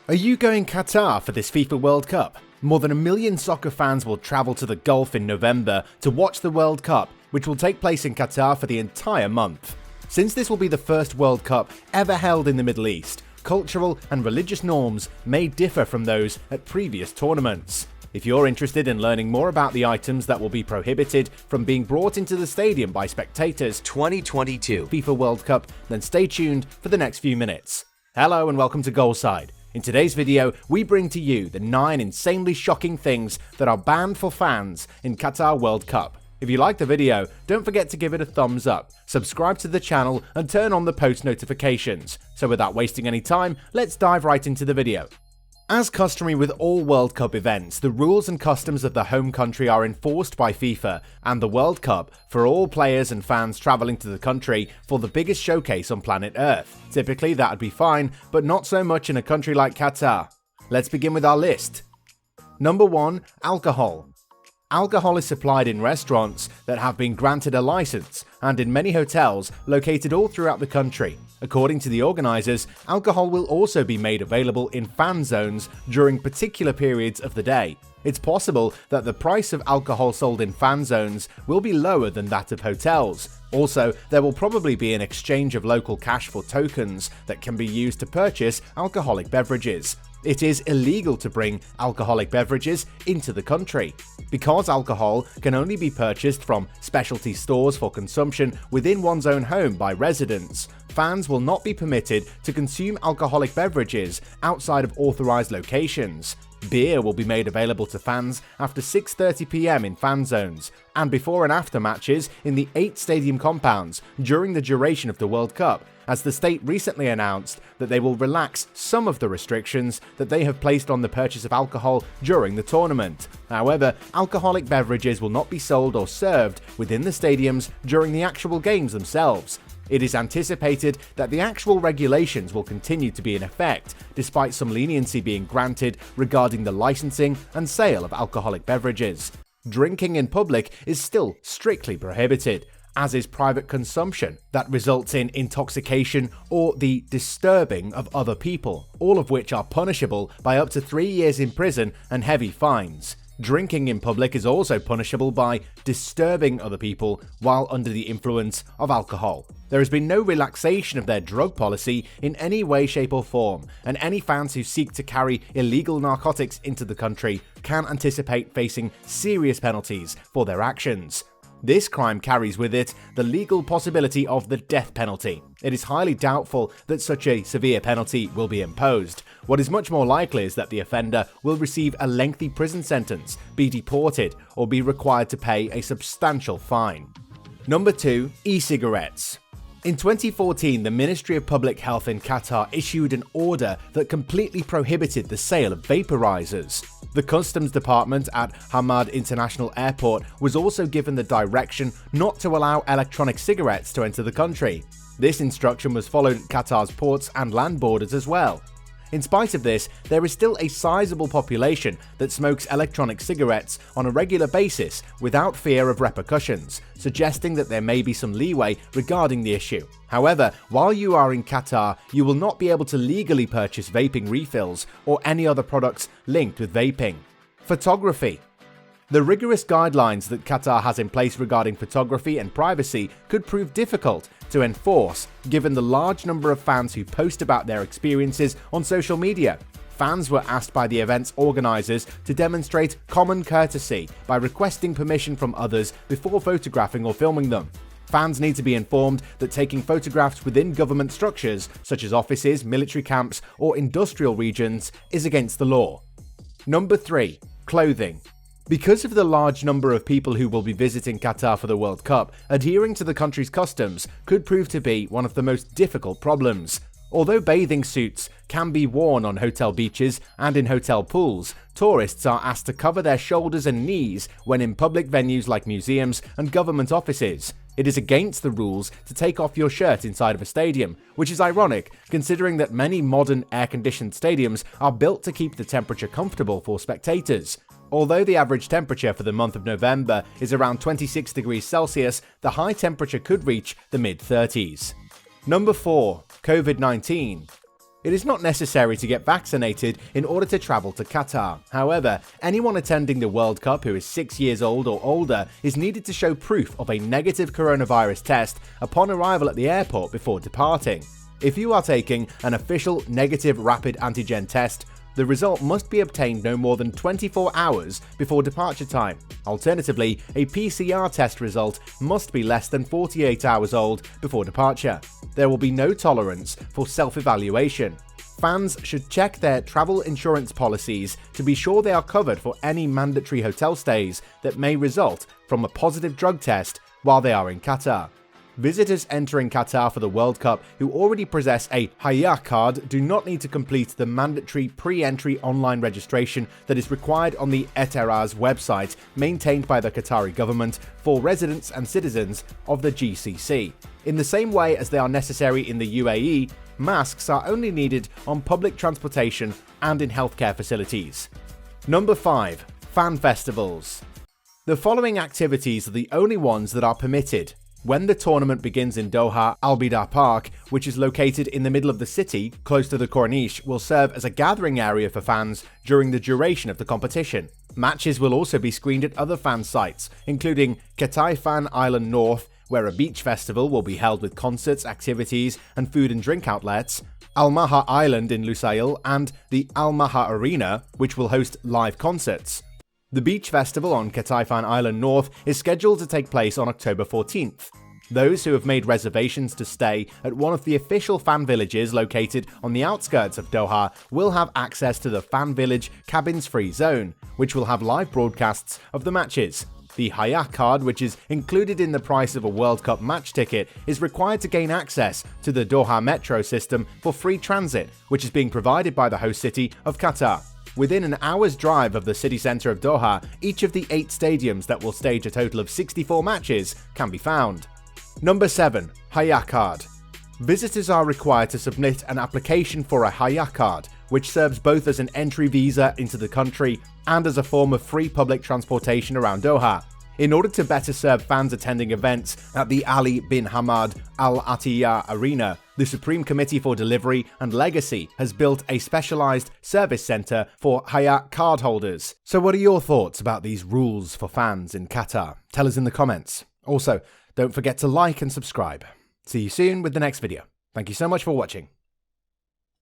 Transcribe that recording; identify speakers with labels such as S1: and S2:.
S1: Are you going Qatar for this FIFA World Cup? More than 1 million soccer fans will travel to the Gulf in November to watch the World Cup, which will take place in Qatar for the entire month. Since this will be the first World Cup ever held in the Middle East, cultural and religious norms may differ from those at previous tournaments. If you're interested in learning more about the items that will be prohibited from being brought into the stadium by spectators 2022 FIFA World Cup, then stay tuned for the next few minutes. Hello and welcome to Goalside. In today's video, we bring to you the 9 insanely shocking things that are banned for fans in Qatar World Cup. If you like the video, don't forget to give it a thumbs up, subscribe to the channel and turn on the post notifications. So without wasting any time, let's dive right into the video. As customary with all World Cup events, the rules and customs of the home country are enforced by FIFA and the World Cup for all players and fans travelling to the country for the biggest showcase on planet Earth. Typically that would be fine, but not so much in a country like Qatar. Let's begin with our list. Number 1. Alcohol. Alcohol is supplied in restaurants that have been granted a license and in many hotels located all throughout the country. According to the organisers, alcohol will also be made available in fan zones during particular periods of the day. It's possible that the price of alcohol sold in fan zones will be lower than that of hotels. Also, there will probably be an exchange of local cash for tokens that can be used to purchase alcoholic beverages. It is illegal to bring alcoholic beverages into the country. Because alcohol can only be purchased from specialty stores for consumption within one's own home by residents, fans will not be permitted to consume alcoholic beverages outside of authorized locations. Beer will be made available to fans after 6:30 p.m. in fan zones, and before and after matches in the 8 stadium compounds during the duration of the World Cup, as the state recently announced that they will relax some of the restrictions that they have placed on the purchase of alcohol during the tournament. However, alcoholic beverages will not be sold or served within the stadiums during the actual games themselves. It is anticipated that the actual regulations will continue to be in effect, despite some leniency being granted regarding the licensing and sale of alcoholic beverages. Drinking in public is still strictly prohibited, as is private consumption that results in intoxication or the disturbing of other people, all of which are punishable by up to 3 years in prison and heavy fines. Drinking in public is also punishable by disturbing other people while under the influence of alcohol. There has been no relaxation of their drug policy in any way, shape or form, and any fans who seek to carry illegal narcotics into the country can anticipate facing serious penalties for their actions. This crime carries with it the legal possibility of the death penalty. It is highly doubtful that such a severe penalty will be imposed. What is much more likely is that the offender will receive a lengthy prison sentence, be deported, or be required to pay a substantial fine. Number 2. E-cigarettes. In 2014, the Ministry of Public Health in Qatar issued an order that completely prohibited the sale of vaporizers. The Customs Department at Hamad International Airport was also given the direction not to allow electronic cigarettes to enter the country. This instruction was followed at Qatar's ports and land borders as well. In spite of this, there is still a sizable population that smokes electronic cigarettes on a regular basis without fear of repercussions, suggesting that there may be some leeway regarding the issue. However, while you are in Qatar, you will not be able to legally purchase vaping refills or any other products linked with vaping. Photography. The rigorous guidelines that Qatar has in place regarding photography and privacy could prove difficult to enforce, given the large number of fans who post about their experiences on social media. Fans were asked by the event's organisers to demonstrate common courtesy by requesting permission from others before photographing or filming them. Fans need to be informed that taking photographs within government structures, such as offices, military camps, or industrial regions, is against the law. Number 3. Clothing. Because of the large number of people who will be visiting Qatar for the World Cup, adhering to the country's customs could prove to be one of the most difficult problems. Although bathing suits can be worn on hotel beaches and in hotel pools, tourists are asked to cover their shoulders and knees when in public venues like museums and government offices. It is against the rules to take off your shirt inside of a stadium, which is ironic considering that many modern air-conditioned stadiums are built to keep the temperature comfortable for spectators. Although the average temperature for the month of November is around 26 degrees Celsius, the high temperature could reach the mid-30s. Number 4. COVID-19. It is not necessary to get vaccinated in order to travel to Qatar. However, anyone attending the World Cup who is 6 years old or older is needed to show proof of a negative coronavirus test upon arrival at the airport before departing. If you are taking an official negative rapid antigen test, the result must be obtained no more than 24 hours before departure time. Alternatively, a PCR test result must be less than 48 hours old before departure. There will be no tolerance for self-evaluation. Fans should check their travel insurance policies to be sure they are covered for any mandatory hotel stays that may result from a positive drug test while they are in Qatar. Visitors entering Qatar for the World Cup who already possess a Hayya card do not need to complete the mandatory pre-entry online registration that is required on the Etiraz website maintained by the Qatari government for residents and citizens of the GCC. In the same way as they are necessary in the UAE, masks are only needed on public transportation and in healthcare facilities. Number 5. Fan festivals. The following activities are the only ones that are permitted. When the tournament begins in Doha, Al Bidar Park, which is located in the middle of the city, close to the Corniche, will serve as a gathering area for fans during the duration of the competition. Matches will also be screened at other fan sites, including Qatar Island North, where a beach festival will be held with concerts, activities, and food and drink outlets, Al Maha Island in Lusail, and the Al Maha Arena, which will host live concerts. The beach festival on Qatar Island North is scheduled to take place on October 14th. Those who have made reservations to stay at one of the official fan villages located on the outskirts of Doha will have access to the fan village cabins-free zone, which will have live broadcasts of the matches. The Hayya card, which is included in the price of a World Cup match ticket, is required to gain access to the Doha metro system for free transit, which is being provided by the host city of Qatar. Within an hour's drive of the city centre of Doha, each of the 8 stadiums that will stage a total of 64 matches can be found. Number 7. Hayya card. Visitors are required to submit an application for a Hayya card, which serves both as an entry visa into the country and as a form of free public transportation around Doha. In order to better serve fans attending events at the Ali bin Hamad Al Attiyah Arena, the Supreme Committee for Delivery and Legacy has built a specialized service center for Hayya card holders. So what are your thoughts about these rules for fans in Qatar? Tell us in the comments. Also, don't forget to like and subscribe. See you soon with the next video. Thank you so much for watching.